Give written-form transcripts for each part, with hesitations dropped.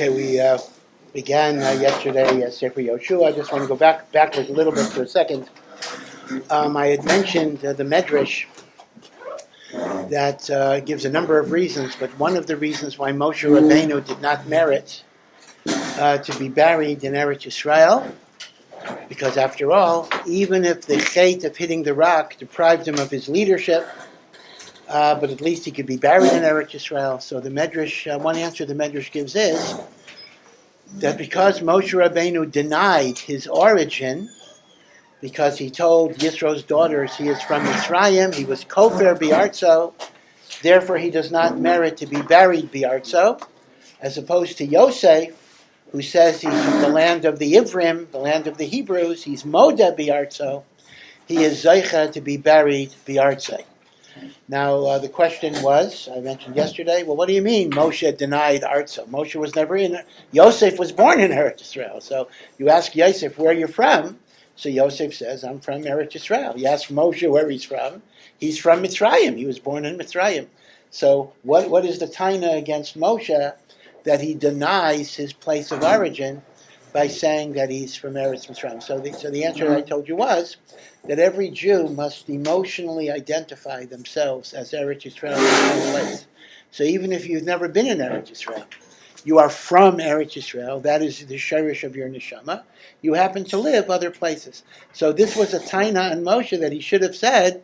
Okay, we began yesterday Sefer Yoshua. I just want to go backwards a little bit for a second. I had mentioned the Medrash that gives a number of reasons, but one of the reasons why Moshe Rabbeinu did not merit to be buried in Eretz Yisrael, because after all, even if the fate of hitting the rock deprived him of his leadership, but at least he could be buried in Eretz Yisrael. So the Medrash, one answer the Medrash gives is that because Moshe Rabbeinu denied his origin, because he told Yisro's daughters he is from Mitzrayim, he was kofer bi'artzo, therefore he does not merit to be buried bi'artzo, as opposed to Yosef, who says he's from the land of the Ivrim, the land of the Hebrews, he's moda bi'artzo, he is zeicha to be buried bi'artzei. Now, the question was, I mentioned yesterday, well, what do you mean Moshe denied Artzo? Moshe was never in it. Yosef was born in Eretz Yisrael. So you ask Yosef where you're from. So Yosef says, I'm from Eretz Yisrael. You ask Moshe where he's from Mitzrayim. He was born in Mitzrayim. So what is the taina against Moshe that he denies his place of origin by saying that he's from Eretz Mitzrayim? So the answer I told you was that every Jew must emotionally identify themselves as Eretz Yisrael in some place. So even if you've never been in Eretz Yisrael, you are from Eretz Yisrael. That is the shirish of your neshama. You happen to live other places. So this was a taina on Moshe that he should have said,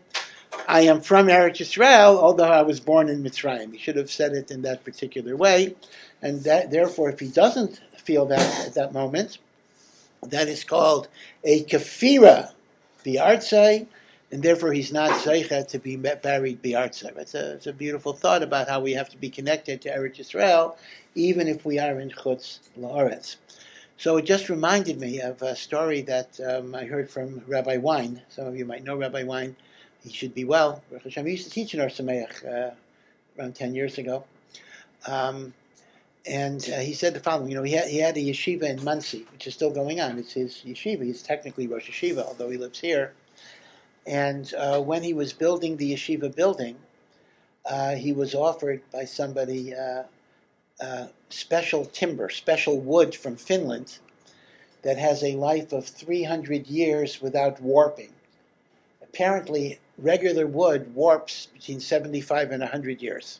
I am from Eretz Yisrael, although I was born in Mitzrayim. He should have said it in that particular way. And that, therefore, if he doesn't feel that at that moment, that is called a kafira bi'artzei, and therefore he's not zeicha to be buried bi'artzei. It's a beautiful thought about how we have to be connected to Eretz Yisrael, even if we are in Chutz La'aretz. So it just reminded me of a story that I heard from Rabbi Wein. Some of you might know Rabbi Wein. He should be well. He used to teach in Or Sameach around 10 years ago. And he said the following, he had a yeshiva in Muncie, which is still going on. It's his yeshiva. He's technically Rosh Yeshiva, although he lives here. And when he was building the yeshiva building, he was offered by somebody special timber, special wood from Finland that has a life of 300 years without warping. Apparently, regular wood warps between 75 and 100 years.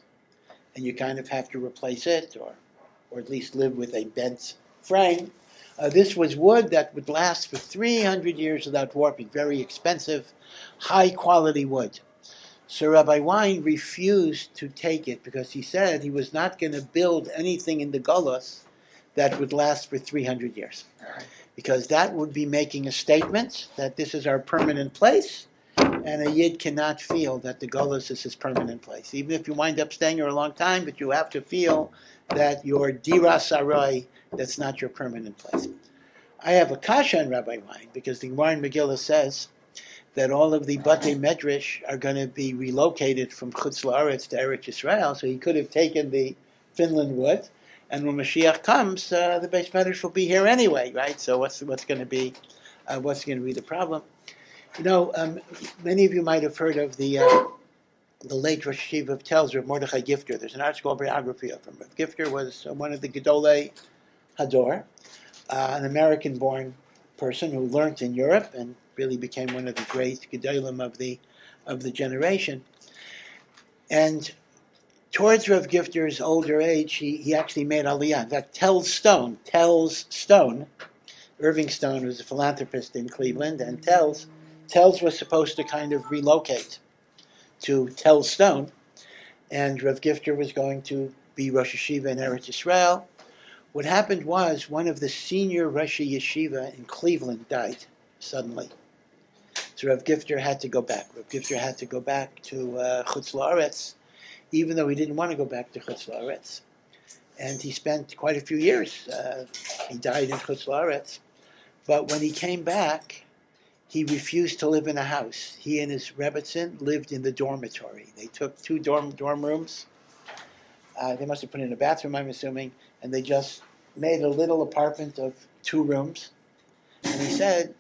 And you kind of have to replace it or at least live with a bent frame. This was wood that would last for 300 years without warping. Very expensive, high-quality wood. So Rabbi Wein refused to take it because he said he was not going to build anything in the Golos that would last for 300 years. Because that would be making a statement that this is our permanent place, and a Yid cannot feel that the Golos is his permanent place. Even if you wind up staying here a long time, but you have to feel that your dira sarai, that's not your permanent place. I have a kasha on Rabbi Wein, because the Gemara in Megillah says that all of the Batei Medrash are going to be relocated from Chutz La'aretz to Eretz Yisrael, so he could have taken the Finland wood, and when Mashiach comes, the Beis Medrash will be here anyway, right? So what's going to be the problem? Many of you might have heard of the late Rosh Yeshiva of Telz, Rav Mordechai Gifter. There's an article biography of him. Rav Gifter was one of the Gedolei Hador, an American-born person who learned in Europe and really became one of the great Gedolim of the generation. And towards Rav Gifter's older age, he actually made Aliyah. In fact, Telz Stone, Irving Stone was a philanthropist in Cleveland, and Telz was supposed to kind of relocate to Telz Stone, and Rav Gifter was going to be Rosh Yeshiva in Eretz Yisrael. What happened was one of the senior Rosh Yeshiva in Cleveland died suddenly. So Rav Gifter had to go back. Rav Gifter had to go back to Chutz La'aretz, even though he didn't want to go back to Chutz La'aretz. And he spent quite a few years. He died in Chutz La'aretz. But when he came back, he refused to live in a house. He and his Rebbetzin lived in the dormitory. They took two dorm rooms. They must have put in a bathroom, I'm assuming, and they just made a little apartment of 2 rooms. And he said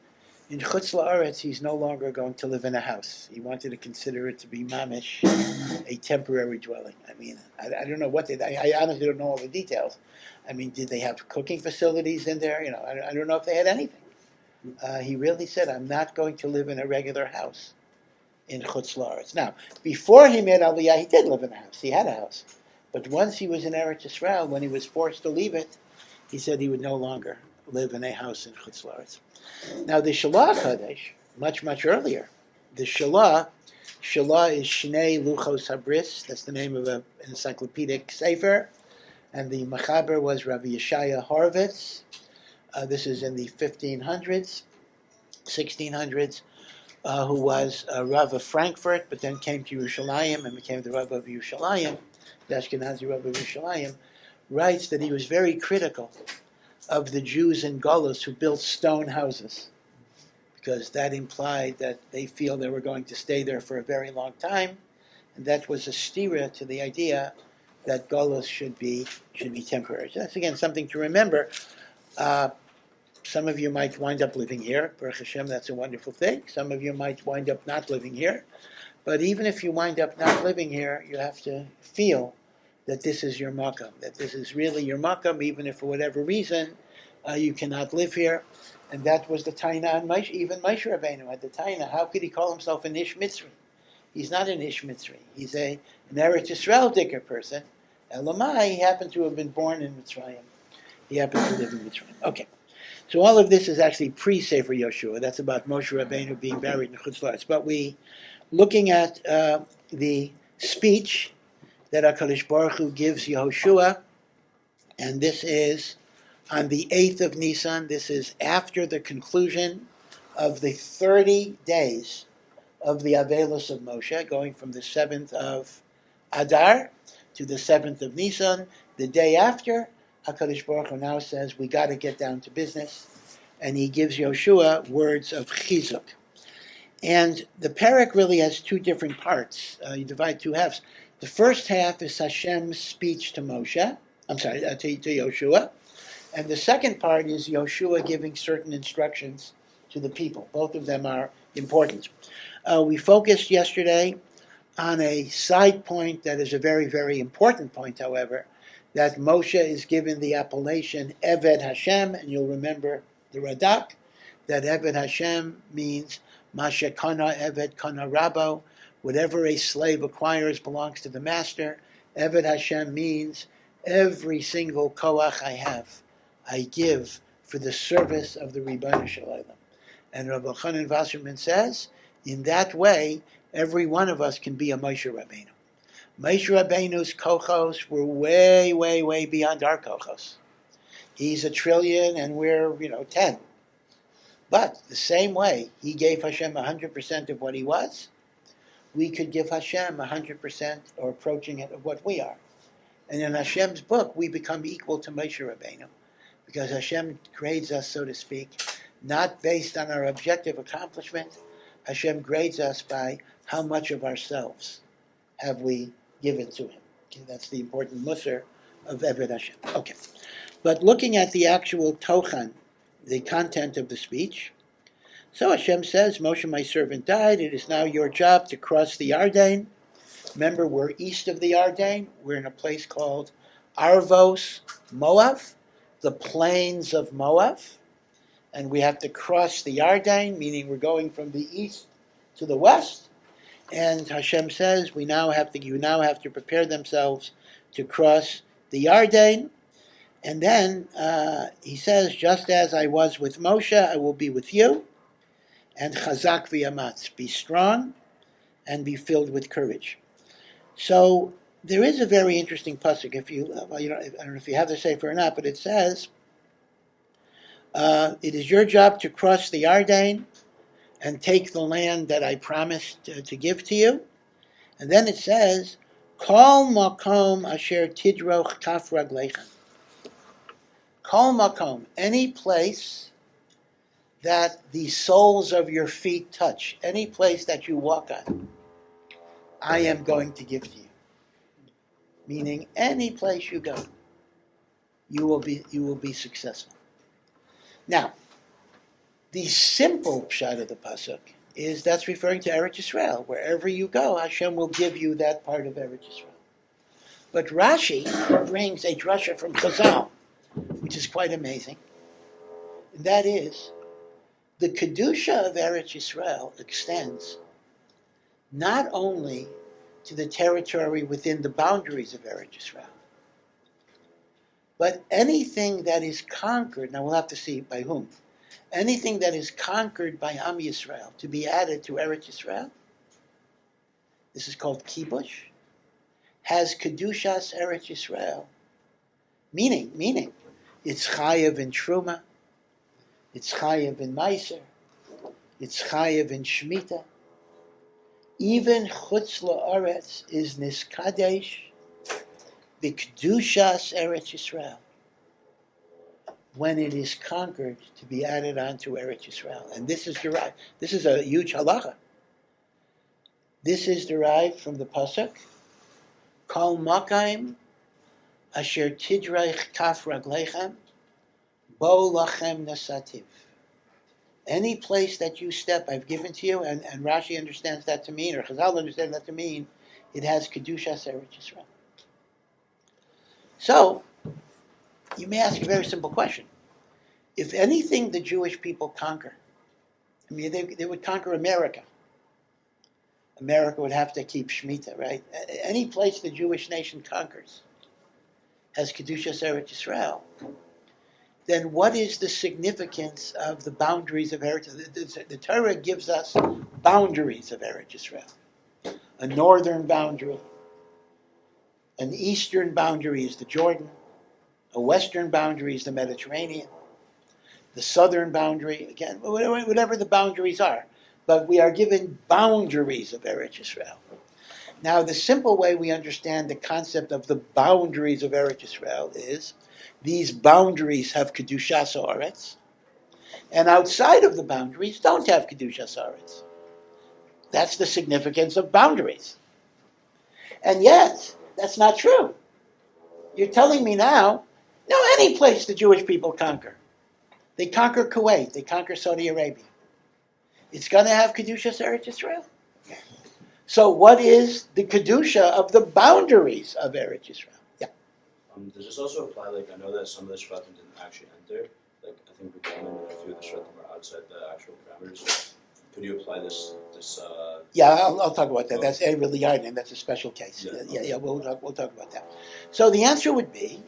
In Chutz La'aretz, he's no longer going to live in a house. He wanted to consider it to be mamish, a temporary dwelling. I mean, I don't know what I honestly don't know all the details. I mean, did they have cooking facilities in there? You know, I don't know if they had anything. He really said, I'm not going to live in a regular house in Chutz La'aretz. Now, before he made Aliyah, he did live in a house. He had a house. But once he was in Eretz Yisrael, when he was forced to leave it, he said he would no longer live in a house in Chutz La'aretz. Now, the Shalah Chodesh, much earlier, the Shalah is Shnei Luchos Habris. That's the name of an encyclopedic sefer. And the Machaber was Rabbi Yeshaya Horowitz. This is in the 1500s, 1600s, who was a Rav of Frankfurt, but then came to Yerushalayim and became the Rav of Yerushalayim, the Ashkenazi Rav of Yerushalayim, writes that he was very critical of the Jews in Golus who built stone houses, because that implied that they feel they were going to stay there for a very long time, and that was a stira to the idea that Golus should be temporary. So that's, again, something to remember. Some of you might wind up living here. Baruch Hashem, that's a wonderful thing. Some of you might wind up not living here. But even if you wind up not living here, you have to feel that this is your makam, that this is really your makam, even if for whatever reason you cannot live here. And that was the taina on Moshe, even Moshe Rabbeinu had the taina. How could he call himself an Ish Mitzri? He's not an Ish Mitzri. He's an Eretz Yisrael dicker person. Elamai, he happened to have been born in Mitzrayim. He happened to live in Mitzrayim. Okay. So all of this is actually pre-Sefer Yoshua. That's about Moshe Rabbeinu being buried in Chutz La'aretz. But looking at the speech that HaKadosh Baruch Hu gives Yehoshua, and this is on the 8th of Nisan. This is after the conclusion of the 30 days of the Avelos of Moshe, going from the 7th of Adar to the 7th of Nisan. The day after, HaKadosh Baruch Hu now says, we got to get down to business. And he gives Yoshua words of chizuk. And the parak really has two different parts. You divide two halves. The first half is Hashem's speech to Moshe. To Yoshua. And the second part is Yoshua giving certain instructions to the people. Both of them are important. We focused yesterday on a side point that is a very, very important point, however, that Moshe is given the appellation Eved Hashem, and you'll remember the Radak, that Eved Hashem means Mashe Kana Eved Kana Rabo, whatever a slave acquires belongs to the master. Eved Hashem means every single koach I have, I give for the service of the Ribono Shel Olam. And Rabbi Chanan Wasserman says, in that way, every one of us can be a Moshe Rabbeinu. Moshe Rabbeinu's kochos were way, way, way beyond our kochos. He's 1 trillion and we're, 10. But the same way he gave Hashem 100% of what he was, we could give Hashem 100% or approaching it of what we are. And in Hashem's book, we become equal to Moshe Rabbeinu, because Hashem grades us, so to speak, not based on our objective accomplishment. Hashem grades us by how much of ourselves have we given to him. Okay, that's the important musar of Eved Hashem. Okay, but looking at the actual tochan, the content of the speech, so Hashem says, Moshe, my servant, died. It is now your job to cross the Yarden. Remember, we're east of the Yarden. We're in a place called Arvos, Moab, the plains of Moab. And we have to cross the Yarden, meaning we're going from the east to the west. And Hashem says, you now have to prepare themselves to cross the Yarden. And then he says, just as I was with Moshe, I will be with you. And chazak v'yamatz, be strong and be filled with courage. So there is a very interesting pasuk. If you, I don't know if you have the sefer or not, but it says, it is your job to cross the Yarden and take the land that I promised to give to you. And then it says, Kol makom asher tidroch kaf raglechem. Kol makom, any place that the soles of your feet touch, any place that you walk on, I am going to give to you. Meaning, any place you go, you will be successful. Now, The simple pshat of the pasuk is that's referring to Eretz Yisrael. Wherever you go, Hashem will give you that part of Eretz Yisrael. But Rashi brings a drasha from Chazal, which is quite amazing. And that is, the Kedusha of Eretz Yisrael extends not only to the territory within the boundaries of Eretz Yisrael, but anything that is conquered, now we'll have to see by whom, anything that is conquered by Am Yisrael to be added to Eretz Yisrael, this is called kibush, has Kedushas Eretz Yisrael, meaning it's chayav in Truma, it's chayav in Meiser, it's chayav in Shemitah. Even Chutz La'aretz is niskadesh b'kedushas Eretz Yisrael when it is conquered to be added onto Eretz Yisrael. And this is derived. This is a huge halacha. This is derived from the pasuk Kol Makaim Asher Tidraich Kaf Raglechem Bo Lachem Nasativ. Any place that you step, I've given to you, and Rashi understands that to mean, or Chazal understands that to mean, it has Kedushas Eretz Yisrael. So, you may ask a very simple question. If anything the Jewish people conquer, I mean, they would conquer America. America would have to keep Shemitah, right? Any place the Jewish nation conquers has Kedushas Eretz Yisrael. Then what is the significance of the boundaries of Eretz Yisrael? The Torah gives us boundaries of Eretz Yisrael. A northern boundary, an eastern boundary is the Jordan, a western boundary is the Mediterranean, the southern boundary, again, whatever the boundaries are. But we are given boundaries of Eretz Yisrael. Now, the simple way we understand the concept of the boundaries of Eretz Yisrael is these boundaries have Kedushas Haaretz, and outside of the boundaries don't have Kedushas Haaretz. That's the significance of boundaries. And yet, that's not true. You're telling me now, no, any place the Jewish people conquer. They conquer Kuwait, they conquer Saudi Arabia. It's going to have Kedushas Eretz Yisrael. So what is the Kedusha of the boundaries of Eretz Yisrael? Does this also apply, I know that some of the Shvatim didn't actually enter, I think Breitowitz and a few of the Shvatim were outside the actual parameters, so could you apply this Yeah, I'll talk about that. That's Erev Yarden, that's a special case. We'll talk about that. So the answer would be,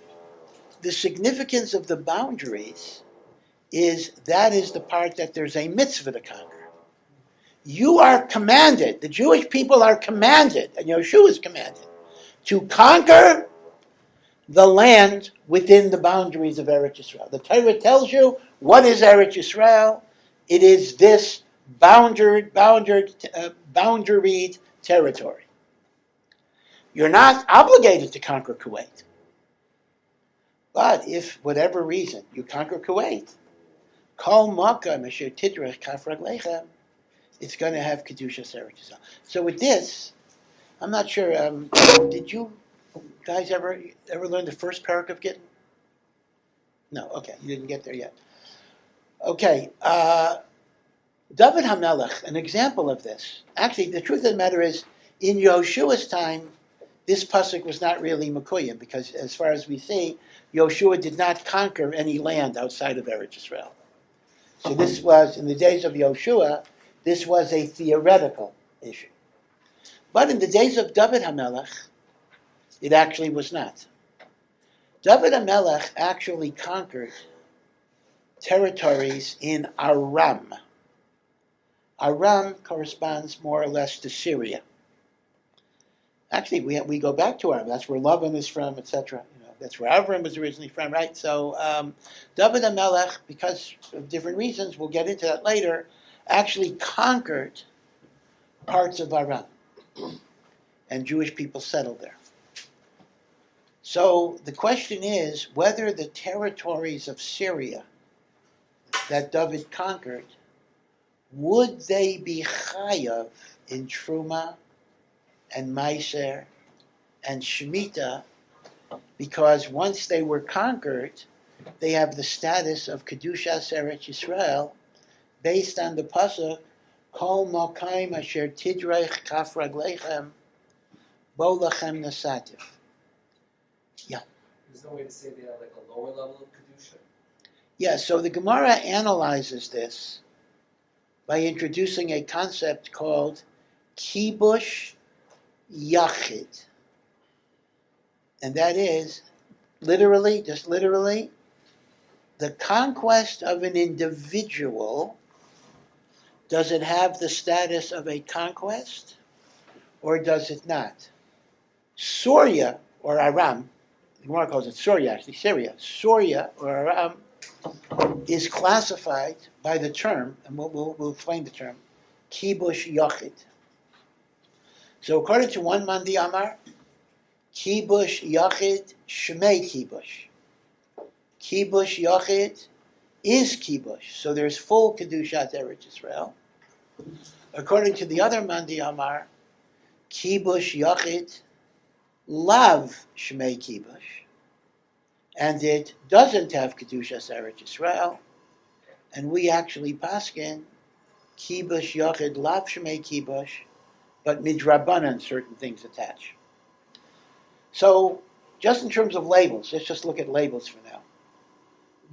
the significance of the boundaries is that is the part that there's a mitzvah to conquer. You are commanded, the Jewish people are commanded, and Yeshua is commanded, to conquer the land within the boundaries of Eretz Yisrael. The Torah tells you what is Eretz Yisrael. It is this boundaried territory. You're not obligated to conquer Kuwait. But if, whatever reason, you conquer Kuwait, Kol Makam Asher Tidrach Kaf Raglechem, it's going to have Kedushas Eretz Yisrael. So with this, I'm not sure, did you guys ever learn the first parak of Gittin? No, okay, you didn't get there yet. Okay, David HaMelech, an example of this. Actually, the truth of the matter is, in Yoshua's time, this pasuk was not really Mekuyim, because as far as we see, Yoshua did not conquer any land outside of Eretz Yisrael. So this was, in the days of Yoshua, this was a theoretical issue. But in the days of David HaMelech, it actually was not. David HaMelech actually conquered territories in Aram. Aram corresponds more or less to Syria. Actually, we go back to Aram. That's where Laban is from, etc. That's where Avram was originally from, right? So David HaMelech, because of different reasons, we'll get into that later, actually conquered parts of Aram. And Jewish people settled there. So the question is whether the territories of Syria that David conquered, would they be chayav in Truma and Meiser and Shemitah, because once they were conquered, they have the status of Kedushas Eretz Yisrael, based on the pasuk, Kol Makayim Asher Tidreich Kaf Raglechem Bo Lachem Nasativ. There's no way to say they have like a lower level of kedusha. Yeah, so the Gemara analyzes this by introducing a concept called kibush yachid. And that is, literally, the conquest of an individual. Does it have the status of a conquest, or does it not? Surya, or Aram, the Gemara calls it Surya, actually Syria. Surya, or Aram, is classified by the term, and we'll explain the term, kibush yachid. So according to one Mandi Amar, kibush yachid shmei kibush. Kibush yachid is kibush. So there's full kedushat Eretz Yisrael. According to the other Mandi Amar, kibush yachid lav shmei kibush, and it doesn't have kedushas Eretz Yisrael, and we actually paskin kibush yachid lav shmei kibush, but midrabanan certain things attach. So, just in terms of labels, let's just look at labels for now.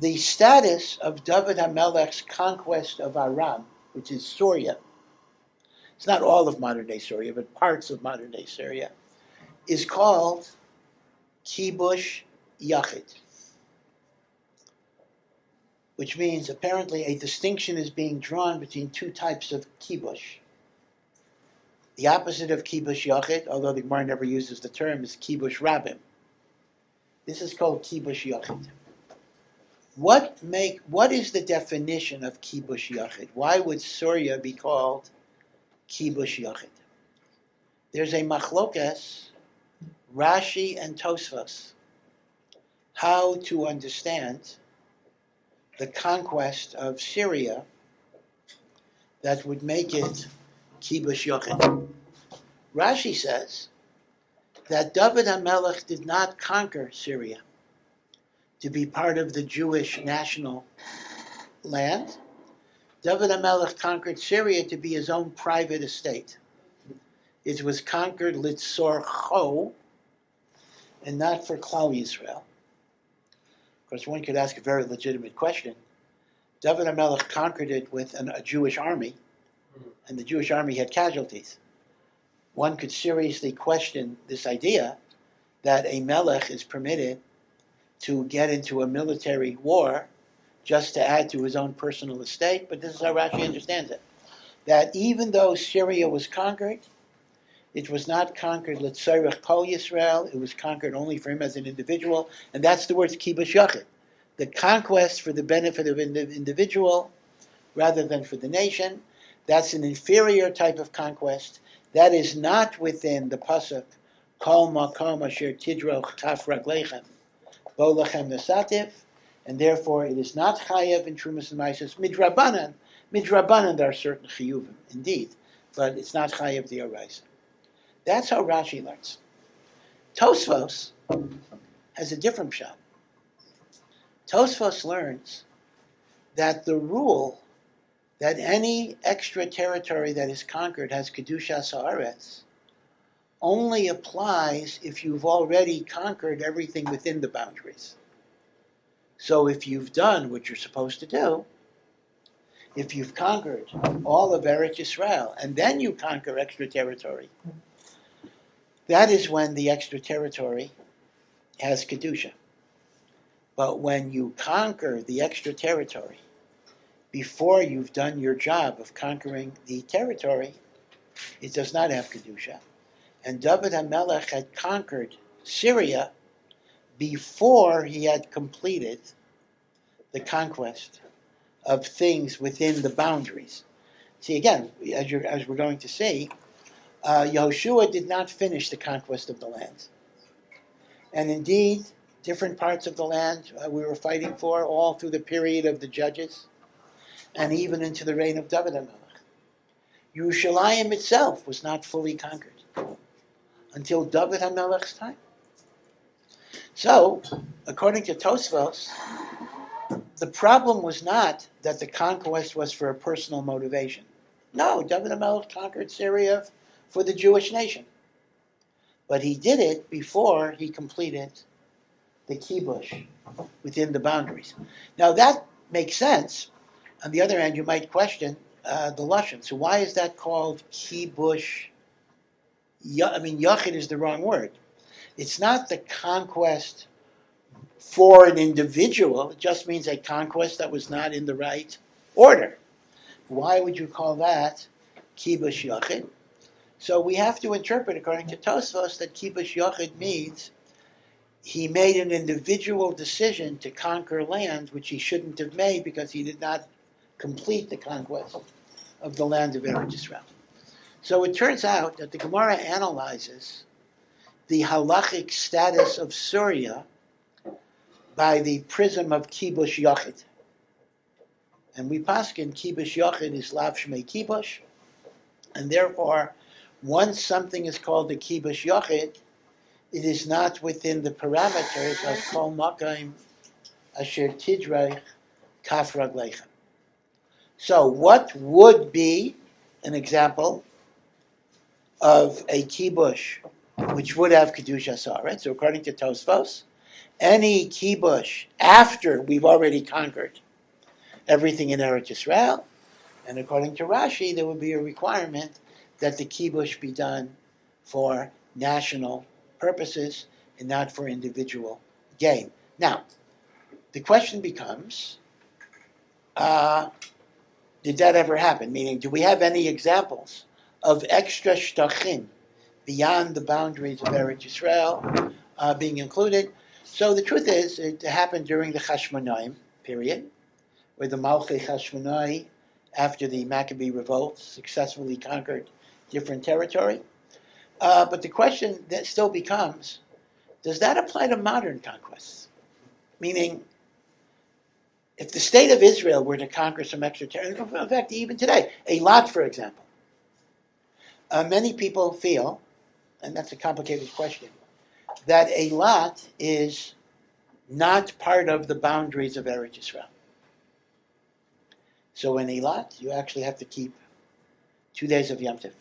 The status of David HaMelech's conquest of Aram, which is Syria, it's not all of modern-day Syria, but parts of modern-day Syria, is called kibush yachid, which means apparently a distinction is being drawn between two types of kibush. The opposite of kibush yachid, although the Gemara never uses the term, is kibush rabim. This is called kibush yachid. What is the definition of kibush yachid? Why would Syria be called kibush yachid? There's a machlokas, Rashi and Tosfos, how to understand the conquest of Syria that would make it kibush yachid. Rashi says that David HaMelech did not conquer Syria to be part of the Jewish national land. David HaMelech conquered Syria to be his own private estate. It was conquered litzorcho, and not for Klal Yisrael. Of course, one could ask a very legitimate question. David HaMelech conquered it with a Jewish army, and the Jewish army had casualties. One could seriously question this idea that a melech is permitted to get into a military war just to add to his own personal estate, but this is how Rashi understands it. That even though Syria was conquered, it was not conquered l'tzorech kol Yisrael, it was conquered only for him as an individual, and that's the word kibush yachid. The conquest for the benefit of an individual rather than for the nation. That's an inferior type of conquest. That is not within the pasuk, Kol makom asher tidroch kaf raglechem, bo lachem nasativ, and therefore it is not chayev in trumas and maisos. Midrabanan, there are certain chiyuvim, indeed, but it's not chayev the oraisa. That's how Rashi learns. Tosfos has a different pshat. Tosfos learns that the rule that any extra territory that is conquered has kedushas haaretz only applies if you've already conquered everything within the boundaries. So if you've done what you're supposed to do, if you've conquered all of Eretz Yisrael, and then you conquer extra territory, that is when the extra territory has kedusha. But when you conquer the extra territory before you've done your job of conquering the territory, it does not have kedusha. And David HaMelech had conquered Syria before he had completed the conquest of things within the boundaries. See, again, as we're going to see, Yehoshua did not finish the conquest of the land. And indeed, different parts of the land we were fighting for all through the period of the judges and even into the reign of David HaMelech. Yerushalayim itself was not fully conquered until David HaMelech's time. So, according to Tosfos, the problem was not that the conquest was for a personal motivation. No, David HaMelech conquered Syria for the Jewish nation. But he did it before he completed the kibush within the boundaries. Now that makes sense. On the other hand, you might question the Lashon. So why is that called kibush? Yachid is the wrong word. It's not the conquest for an individual. It just means a conquest that was not in the right order. Why would you call that kibush yachid? So we have to interpret, according to Tosfos, that kibush yachid means he made an individual decision to conquer land which he shouldn't have made because he did not complete the conquest of the land of Eretz Yisrael. So it turns out that the Gemara analyzes the halachic status of Syria by the prism of kibush yachid. And we paskin kibush yachid is lav shmei kibush, and therefore, once something is called a kibush yachid, it is not within the parameters of kol makom asher tidrei kaf ragleichem. So what would be an example of a kibush which would have kedushas haaretz? So according to Tosfos, any kibush after we've already conquered everything in Eretz Yisrael, and according to Rashi, there would be a requirement that the kibush be done for national purposes and not for individual gain. Now, the question becomes, did that ever happen? Meaning, do we have any examples of extra shtachim beyond the boundaries of Eretz Yisrael being included? So the truth is, it happened during the Chashmonaim period, where the Malchei Chashmonai, after the Maccabee revolt, successfully conquered different territory. But the question that still becomes, does that apply to modern conquests? Meaning, if the state of Israel were to conquer some extra territory, in fact, even today, Eilat, for example, many people feel, and that's a complicated question, that Eilat is not part of the boundaries of Eretz Yisrael. So in Eilat, you actually have to keep 2 days of Yom Tov,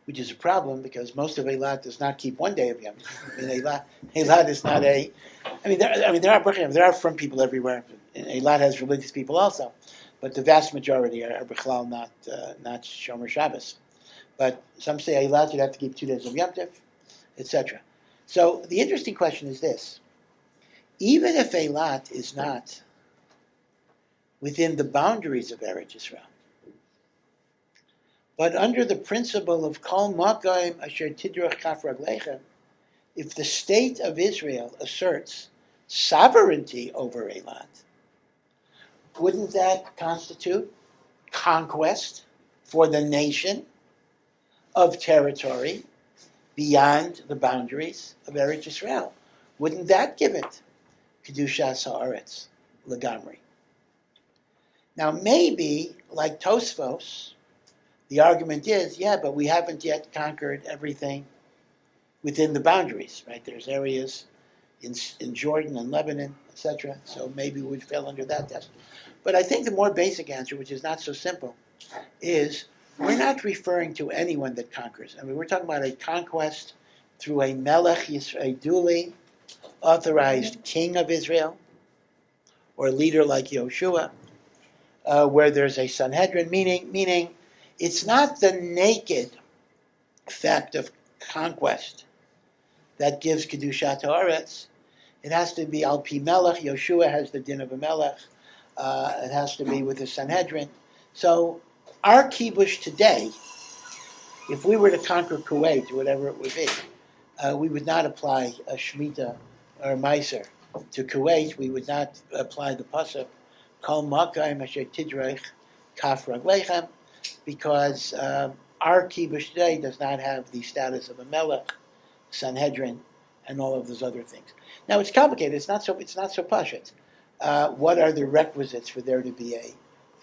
which is a problem because most of Eilat does not keep 1 day of Yom Tov. Eilat is not a. There are from people everywhere. And Eilat has religious people also, but the vast majority are b'chlal not Shomer Shabbos. But some say Eilat you'd have to keep 2 days of Yom Tov, etc. So the interesting question is this: even if Eilat is not within the boundaries of Eretz Yisrael, but under the principle of Kol Makom Asher Tidrach Kaf Ragleichem, if the state of Israel asserts sovereignty over Eilat, wouldn't that constitute conquest for the nation of territory beyond the boundaries of Eretz Yisrael? Wouldn't that give it Kedushas Haaretz Legamri? Now maybe, like Tosfos, the argument is, yeah, but we haven't yet conquered everything within the boundaries, right? There's areas in Jordan and Lebanon, etc. So maybe we'd fail under that test. But I think the more basic answer, which is not so simple, is we're not referring to anyone that conquers. I mean, we're talking about a conquest through a melech, a duly authorized king of Israel, or a leader like Yoshua, where there's a Sanhedrin, meaning it's not the naked fact of conquest that gives Kedushat Haaretz. It has to be Al Pi Melech. Yoshua has the din of a Melech. It has to be with the Sanhedrin. So our kibush today, if we were to conquer Kuwait, or whatever it would be, we would not apply a Shemitah or a Meiser to Kuwait. We would not apply the pasuk Kol Makom Asher Tidrech Kaf Ragleichem, because our kibush today does not have the status of a Melech, Sanhedrin, and all of those other things. Now it's complicated. It's not so pashut. What are the requisites for there to be a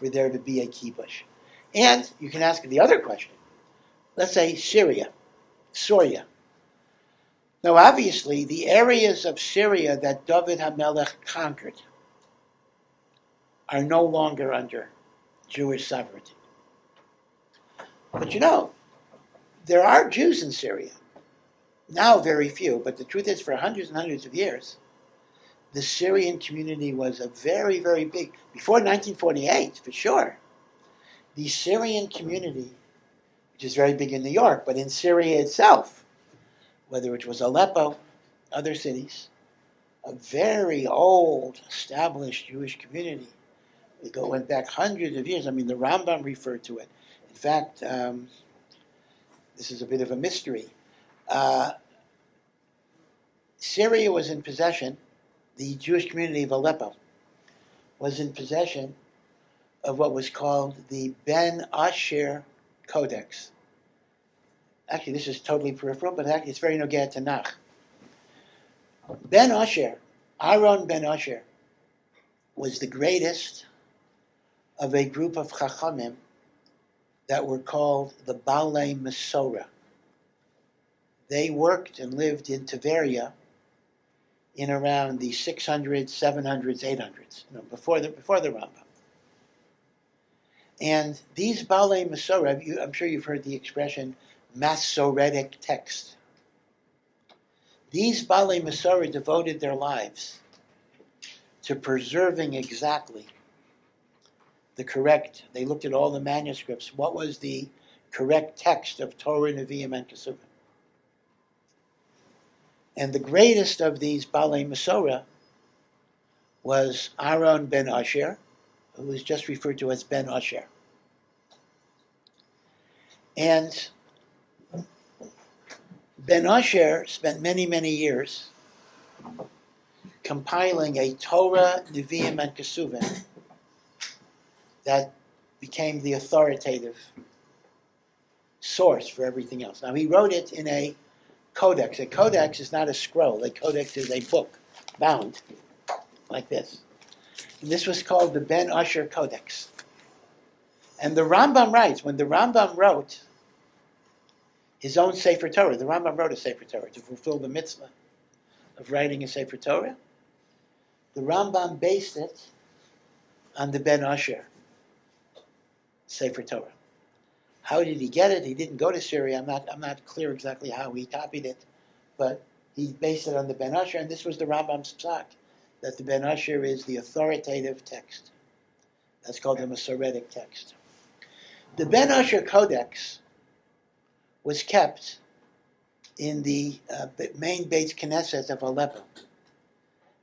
kibush? And you can ask the other question. Let's say Syria. Now obviously the areas of Syria that David HaMelech conquered are no longer under Jewish sovereignty. But there are Jews in Syria. Now very few, but the truth is for hundreds and hundreds of years, the Syrian community was a very, very big, before 1948, for sure. The Syrian community, which is very big in New York, but in Syria itself, whether it was Aleppo, other cities, a very old, established Jewish community. Went back hundreds of years. I mean, the Rambam referred to it. In fact, this is a bit of a mystery. Syria was in possession, the Jewish community of Aleppo was in possession of what was called the Ben Asher Codex. Actually, this is totally peripheral, but actually it's very nogea Tanakh. Ben Asher, Aaron Ben Asher, was the greatest of a group of Chachamim that were called the Balei Mesorah. They worked and lived in Tiberia in around the 600s, 700s, 800s, before the Rambam. And these Balei Mesorah, I'm sure you've heard the expression Masoretic text. These Balei Mesorah devoted their lives to preserving exactly the correct, they looked at all the manuscripts, what was the correct text of Torah, Nevi'im, and Kesuvim. And the greatest of these Balei Mesorah was Aaron Ben Asher, who was just referred to as Ben Asher. And Ben Asher spent many, many years compiling a Torah, Nevi'im, and Kesuvim that became the authoritative source for everything else. Now, he wrote it in a codex. A codex is not a scroll. A codex is a book bound like this. And this was called the Ben Asher Codex. And the Rambam writes, when the Rambam wrote his own Sefer Torah, the Rambam wrote a Sefer Torah to fulfill the mitzvah of writing a Sefer Torah. The Rambam based it on the Ben Asher Sefer Torah. How did he get it? He didn't go to Syria. I'm not clear exactly how he copied it, but he based it on the Ben Asher, and this was the Rambam's psak, that the Ben Asher is the authoritative text. That's called the Masoretic text. The Ben Asher Codex was kept in the main Beit Knesset of Aleppo,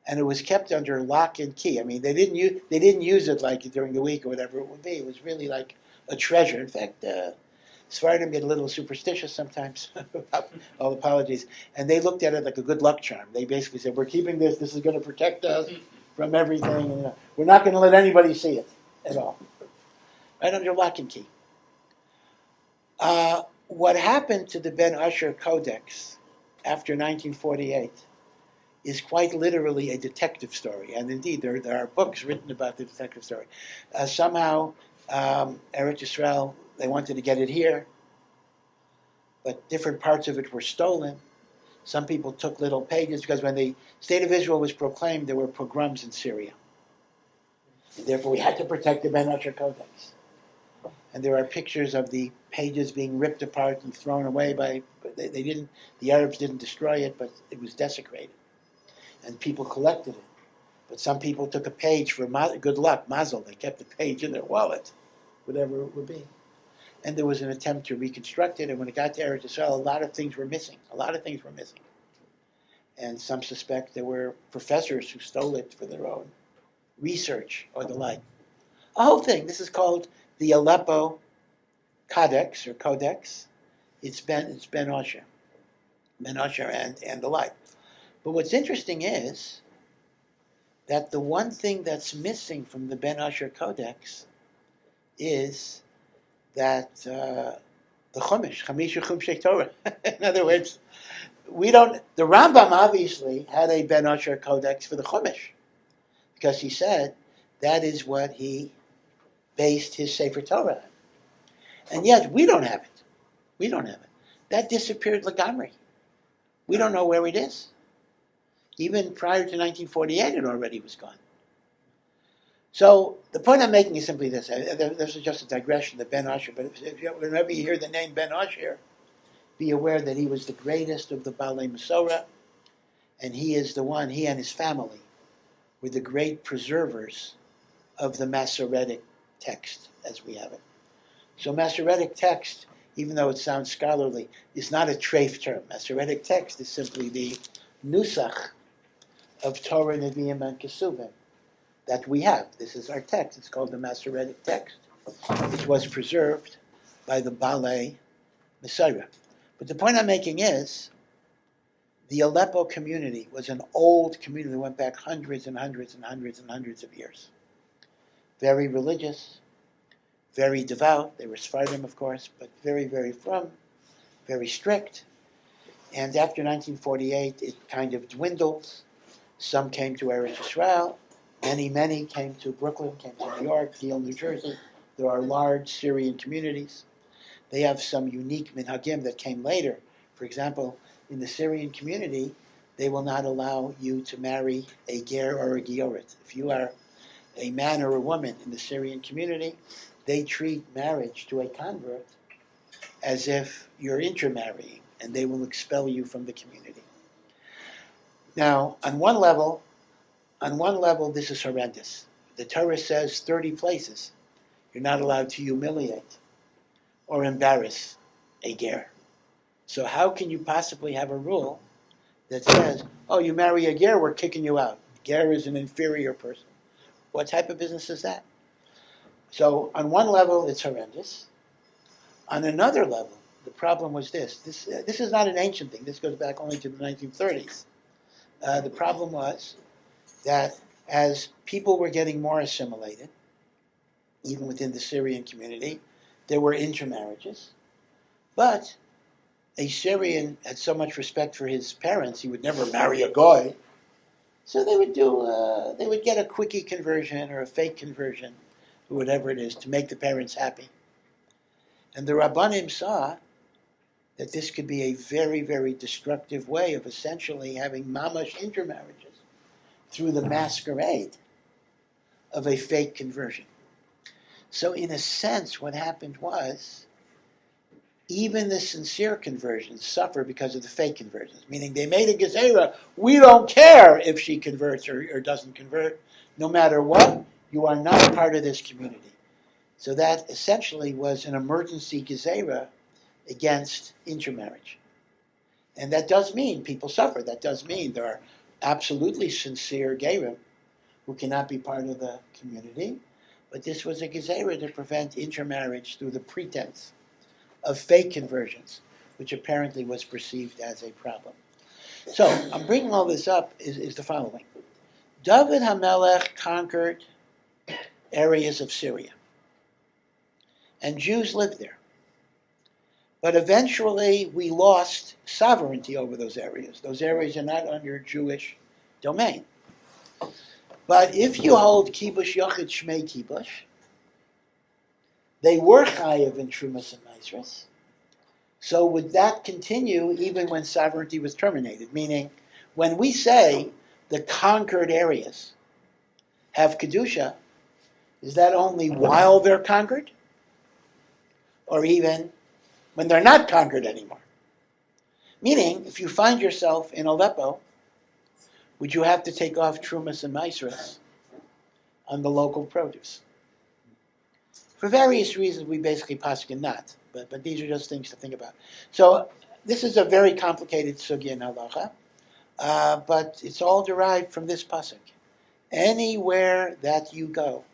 and it was kept under lock and key. I mean, they didn't use it like during the week or whatever it would be. It was really like a treasure. In fact, Sephardim get a little superstitious sometimes. All apologies. And they looked at it like a good luck charm. They basically said, we're keeping this. This is going to protect us from everything. And, we're not going to let anybody see it at all. Right under lock and key. What happened to the Ben Asher Codex after 1948 is quite literally a detective story. And indeed, there are books written about the detective story. Somehow, Eretz Yisrael, they wanted to get it here, but different parts of it were stolen. Some people took little pages, because when the State of Israel was proclaimed, there were pogroms in Syria. And therefore, we had to protect the Ben Asher Codex. And there are pictures of the pages being ripped apart and thrown away the Arabs didn't destroy it, but it was desecrated. And people collected it. But some people took a page for good luck, mazel. They kept the page in their wallet, whatever it would be. And there was an attempt to reconstruct it, and when it got to Eretz Yisrael, a lot of things were missing. And some suspect there were professors who stole it for their own research or the like. A whole thing. This is called the Aleppo Codex, or Codex. It's Ben Asher. Ben Asher and the like. But what's interesting is that the one thing that's missing from the Ben Asher Codex is that the Chumash, Chamisha Chumshei Torah. In other words, the Rambam obviously had a Ben Asher Codex for the Chumash, because he said that is what he based his Sefer Torah on. And yet, we don't have it. That disappeared legamri. We don't know where it is. Even prior to 1948, it already was gone. So the point I'm making is simply this. This is just a digression, the Ben Asher. But whenever you hear the name Ben Asher, be aware that he was the greatest of the Balei Masorah, and he is the one, he and his family, were the great preservers of the Masoretic text as we have it. So Masoretic text, even though it sounds scholarly, is not a treif term. Masoretic text is simply the nusach of Torah, Nevi'im, and Kesuvim that we have. This is our text. It's called the Masoretic text. It was preserved by the Balei Masorah. But the point I'm making is, the Aleppo community was an old community that went back hundreds and hundreds and hundreds and hundreds of years. Very religious, very devout. They were Sephardim, of course, but very, very frum, very strict. And after 1948, it kind of dwindled. Some came to Eretz Yisrael. Many came to Brooklyn, came to New York, Deal, New Jersey. There are large Syrian communities. They have some unique minhagim that came later. For example, in the Syrian community, they will not allow you to marry a ger or a gioret. If you are a man or a woman in the Syrian community, they treat marriage to a convert as if you're intermarrying, and they will expel you from the community. Now, on one level, this is horrendous. The Torah says 30 places you're not allowed to humiliate or embarrass a ger. So how can you possibly have a rule that says, oh, you marry a ger, we're kicking you out. Ger is an inferior person. What type of business is that? So on one level, it's horrendous. On another level, the problem was this. This is not an ancient thing. This goes back only to the 1930s. The problem was that as people were getting more assimilated, even within the Syrian community, there were intermarriages. But a Syrian had so much respect for his parents, he would never marry a goy. So they would get a quickie conversion or a fake conversion, or whatever it is, to make the parents happy. And the Rabbanim saw that this could be a very, very destructive way of essentially having mamash intermarriages through the masquerade of a fake conversion. So in a sense, what happened was, even the sincere conversions suffer because of the fake conversions, meaning they made a gezerah, we don't care if she converts or doesn't convert, no matter what, you are not part of this community. So that essentially was an emergency gezerah against intermarriage. And that does mean people suffer. That does mean there are absolutely sincere gerim who cannot be part of the community, but this was a gezerah to prevent intermarriage through the pretense of fake conversions, which apparently was perceived as a problem. So I'm bringing all this up is the following. David HaMelech conquered areas of Syria, and Jews lived there. But eventually we lost sovereignty over those areas. Those areas are not under Jewish domain. But if you hold kibush yachid shmei kibush, they were chayav in trumas and maasros. So would that continue even when sovereignty was terminated? Meaning, when we say the conquered areas have kedusha, is that only while they're conquered, or even when they're not conquered anymore? Meaning, if you find yourself in Aleppo, would you have to take off trumas and maasros on the local produce? For various reasons, we basically paskin not, but these are just things to think about. So this is a very complicated sugya in halacha, but it's all derived from this pasuk. Anywhere that you go,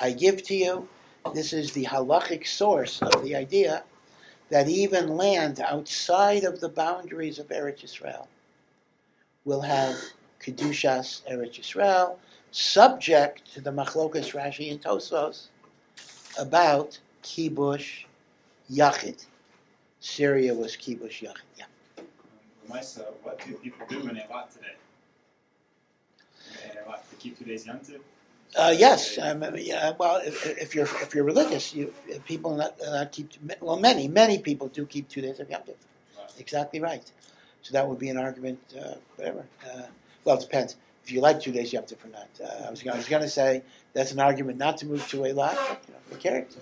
I give to you. This is the halachic source of the idea that even land outside of the boundaries of Eretz Yisrael will have Kedushas Eretz Yisrael, subject to the Machlokas Rashi and Tosfos about Kibush Yachid. Syria was Kibush Yachid. Yeah. Maisa, what do people do in Eretz today? In Eretz, they keep 2 days Yom Tov? Yes. Well, if you're religious, people not keep. Well, many people do keep 2 days of Yom Tov. Right. Exactly right. So that would be an argument. Whatever. Well, it depends. if you like 2 days Yom Tov or not. I was going to say that's an argument not to move to a lot, but who cares?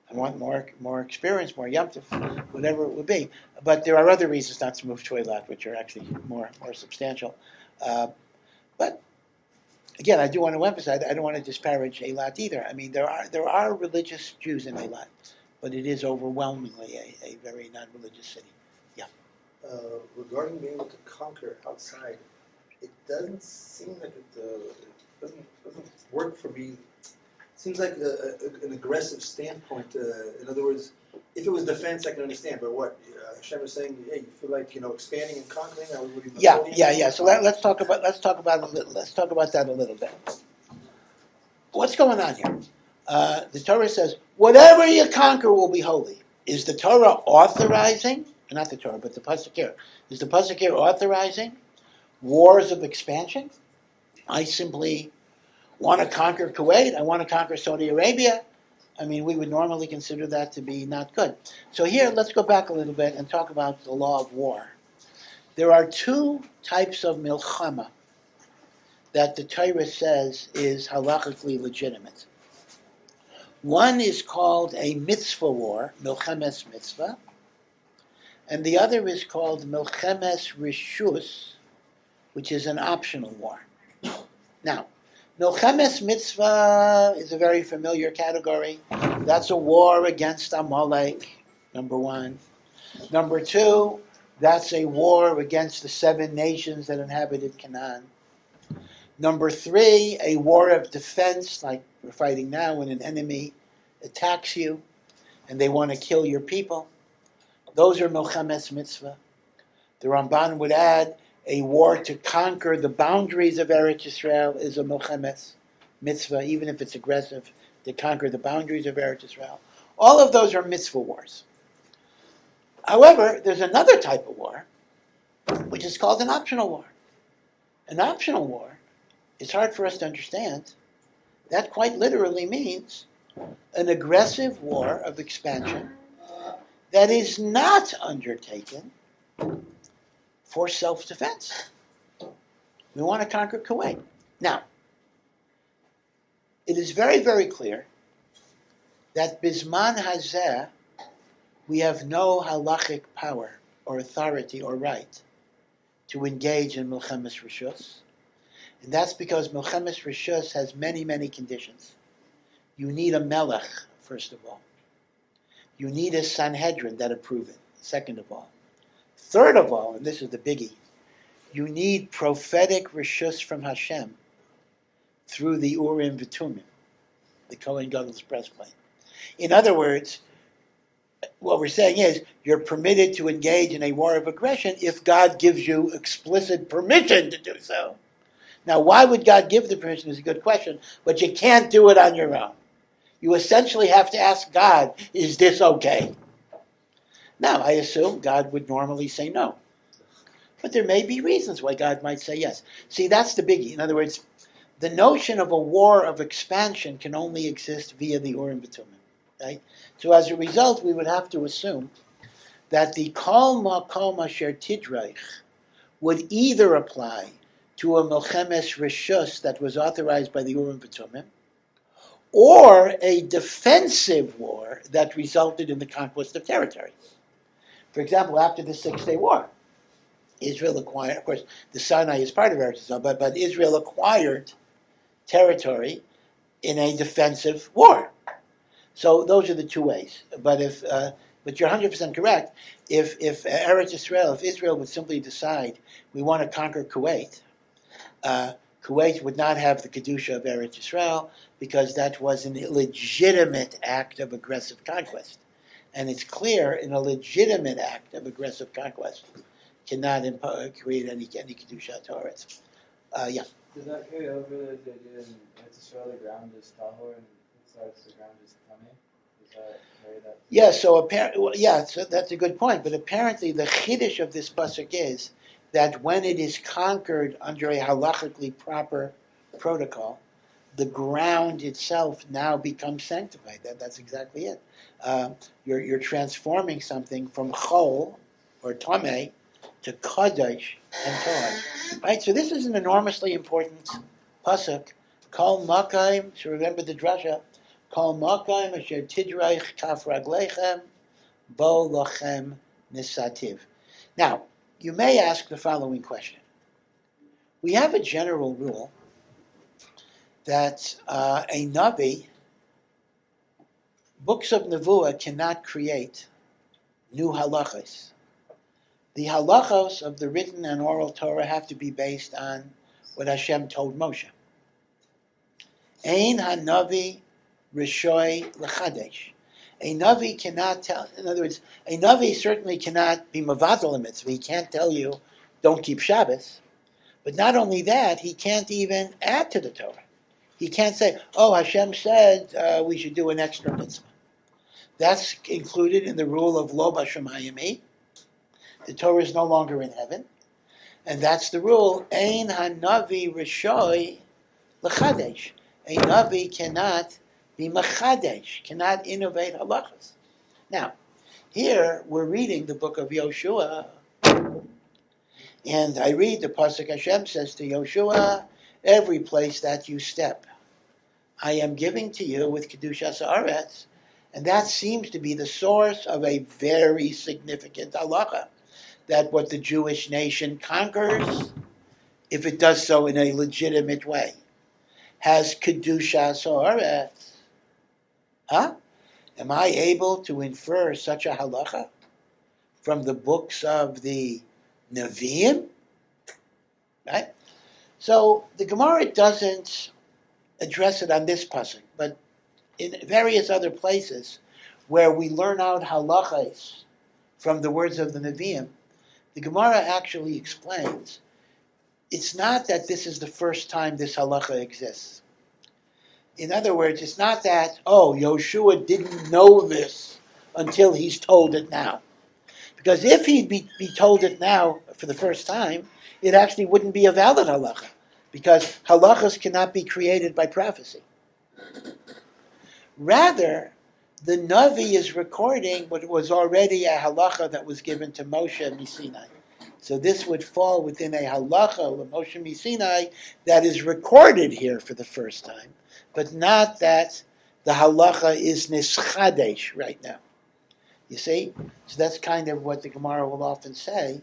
I want more experience, more Yom Tov, whatever it would be. But there are other reasons not to move to a lot, which are actually more substantial. But again, I do want to emphasize, I don't want to disparage Eilat either. I mean, there are religious Jews in Eilat, but it is overwhelmingly a very non-religious city. Yeah. Regarding being able to conquer outside, it doesn't seem like it doesn't work for me. It seems like an aggressive standpoint. In other words, if it was defense, I can understand. But what Hashem is saying, hey, you feel like expanding and conquering. Yeah. So let's talk about that a little bit. What's going on here? The Torah says, whatever you conquer will be holy. Is the Torah authorizing? Not the Torah, but the pasuk here. Is the pasuk here authorizing wars of expansion? I simply want to conquer Kuwait. I want to conquer Saudi Arabia. I mean, we would normally consider that to be not good. So here, let's go back a little bit and talk about the law of war. There are two types of milchama that the Torah says is halachically legitimate. One is called a mitzvah war, milchemes mitzvah, and the other is called milchemes rishus, which is an optional war. Now, milchemes mitzvah is a very familiar category. That's a war against Amalek, number one. Number two, that's a war against the 7 nations that inhabited Canaan. Number three, a war of defense, like we're fighting now when an enemy attacks you and they want to kill your people. Those are milchemes mitzvah. The Ramban would add, a war to conquer the boundaries of Eretz Yisrael is a milchemes mitzvah, even if it's aggressive, to conquer the boundaries of Eretz Yisrael. All of those are mitzvah wars. However, there's another type of war, which is called an optional war. An optional war, it's hard for us to understand. That quite literally means an aggressive war of expansion that is not undertaken for self-defense. We want to conquer Kuwait. Now, it is very, very clear that Bisman Hazeh, we have no halachic power or authority or right to engage in Milchemes Rishus. And that's because Milchemes Rishus has many, many conditions. You need a melech, first of all. You need a Sanhedrin that approve it, second of all. Third of all, and this is the biggie, you need prophetic rishus from Hashem through the Urim V'Tumim, the Kohen Gadol's breastplate. In other words, what we're saying is you're permitted to engage in a war of aggression if God gives you explicit permission to do so. Now, why would God give the permission is a good question, but you can't do it on your own. You essentially have to ask God, is this okay? Now, I assume God would normally say no. But there may be reasons why God might say yes. See, that's the biggie. In other words, the notion of a war of expansion can only exist via the Urim V'Tumim. Right? So as a result, we would have to assume that the Kol Makom Asher Tidreich would either apply to a Milchemes Rishus that was authorized by the Urim V'Tumim, or a defensive war that resulted in the conquest of territory. For example, after the 6-Day War, Israel acquired, of course, the Sinai is part of Eretz Yisrael, but Israel acquired territory in a defensive war. So those are the two ways. But but you're 100% correct. If Eretz Yisrael, if Israel would simply decide we want to conquer Kuwait, Kuwait would not have the kedusha of Eretz Yisrael because that was an illegitimate act of aggressive conquest. And it's clear in a legitimate act of aggressive conquest cannot create any kedusha to Eretz. Yeah. Does that carry over the idea in Eretz Yisrael, the ground is tahor and inside the ground is tameh? Does that carry that? Yeah. So that's a good point. But apparently, the chiddush of this pasuk is that when it is conquered under a halachically proper protocol, the ground itself now becomes sanctified. That's exactly it. You're transforming something from chol or tameh to Kadosh and Torah. Right? So this is an enormously important pasuk. Kol Makayim, so remember the drasha, Kol Makayim asher tidreich kaf raglechem bo lachem nisativ. Now, you may ask the following question. We have a general rule that a Navi, books of Nevuah cannot create new halachos. The halachos of the written and oral Torah have to be based on what Hashem told Moshe. Ein hanavi rishoy lechadesh. A Navi cannot tell, in other words, a Navi certainly cannot be mavadal mitzvah. He can't tell you, don't keep Shabbos. But not only that, he can't even add to the Torah. He can't say, oh, Hashem said we should do an extra mitzvah. That's included in the rule of lo b'shamayim. The Torah is no longer in heaven. And that's the rule, ein hanavi rishoy lechadesh. A Navi cannot be machadesh, cannot innovate halachas. Now, here we're reading the book of Yoshua, and I read the pasuk Hashem says to Yoshua, every place that you step, I am giving to you with kedushas Eretz, and that seems to be the source of a very significant halacha, that what the Jewish nation conquers, if it does so in a legitimate way, has kedushas Eretz. Huh? Am I able to infer such a halacha from the books of the Nevi'im? Right? So the Gemara doesn't address it on this pasuk, but in various other places where we learn out halachas from the words of the Nevi'im, the Gemara actually explains it's not that this is the first time this halacha exists. In other words, it's not that, oh, Yoshua didn't know this until he's told it now. Because if he'd be told it now for the first time, it actually wouldn't be a valid halacha. Because halachas cannot be created by prophecy. Rather, the Navi is recording what was already a halacha that was given to Moshe Misinai. So this would fall within a halacha of Moshe Misinai that is recorded here for the first time. But not that the halacha is nischadesh right now. You see? So that's kind of what the Gemara will often say.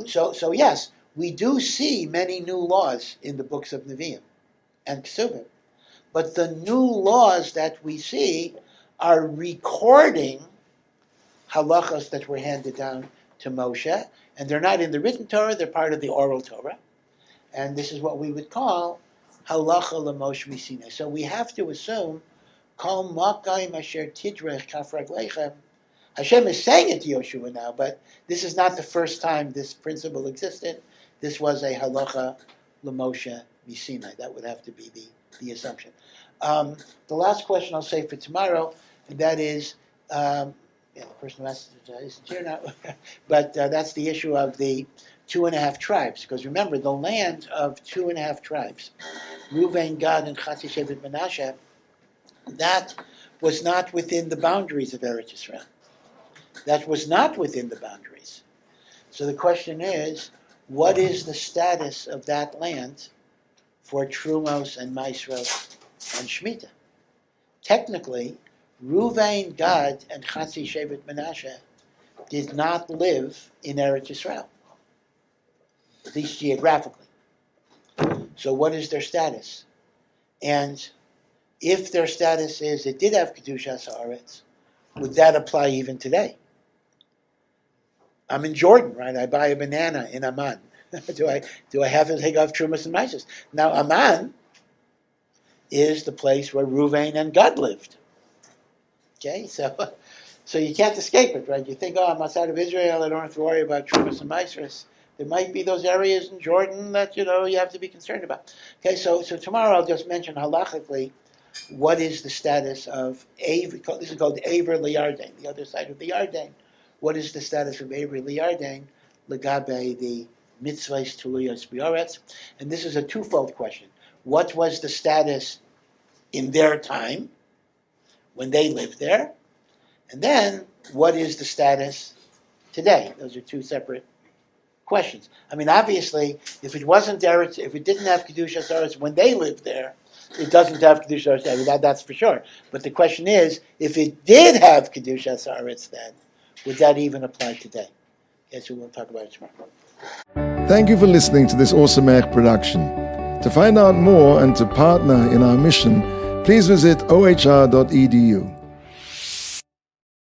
So yes, we do see many new laws in the books of Nevi'im and Ksuvim. But the new laws that we see are recording halachas that were handed down to Moshe. And they're not in the written Torah, they're part of the oral Torah. And this is what we would call halacha l'Moshe Misinai. So we have to assume, kol makayim asher tidrech kaf raglechem. Hashem is saying it to Yoshua now, but this is not the first time this principle existed. This was a halacha l'Moshe Misinai. That would have to be the assumption. The last question I'll say for tomorrow, and that is, the person who asked isn't here now, but that's the issue of the 2.5 tribes. Because remember, the land of 2.5 tribes, Reuven, Gad, and Chatzi Shevet Menashe, that was not within the boundaries of Eretz Yisrael. That was not within the boundaries. So the question is, what is the status of that land for Trumos and Maasros and Shemitah? Technically, Reuven, Gad, and Chatzi Shevet Menashe did not live in Eretz Yisrael, at least geographically. So what is their status? And if their status is it did have Kedushas Haaretz, would that apply even today? I'm in Jordan, right? I buy a banana in Amman. do I have to take off Trumas and Mises? Now Amman is the place where Reuven and Gad lived. Okay, so you can't escape it, right? You think, oh, I'm outside of Israel, I don't have to worry about Trumas and Mises. There might be those areas in Jordan that, you have to be concerned about. Okay, so tomorrow I'll just mention halachically what is the status of Avery. This is called Avery Liyarden, the other side of the Yarden. What is the status of Avery Liyarden? Legabe, the mitzvahs tuluyos b'aretz. And this is a twofold question. What was the status in their time when they lived there? And then, what is the status today? Those are two separate questions. I mean, obviously, if it wasn't Eretz, if it didn't have Kedushas Eretz when they lived there, it doesn't have Kedushas Eretz. I mean, that's for sure. But the question is, if it did have Kedushas Eretz then, would that even apply today? Yes, we'll talk about it tomorrow. Thank you for listening to this Awesome Ech production. To find out more and to partner in our mission, please visit ohr.edu.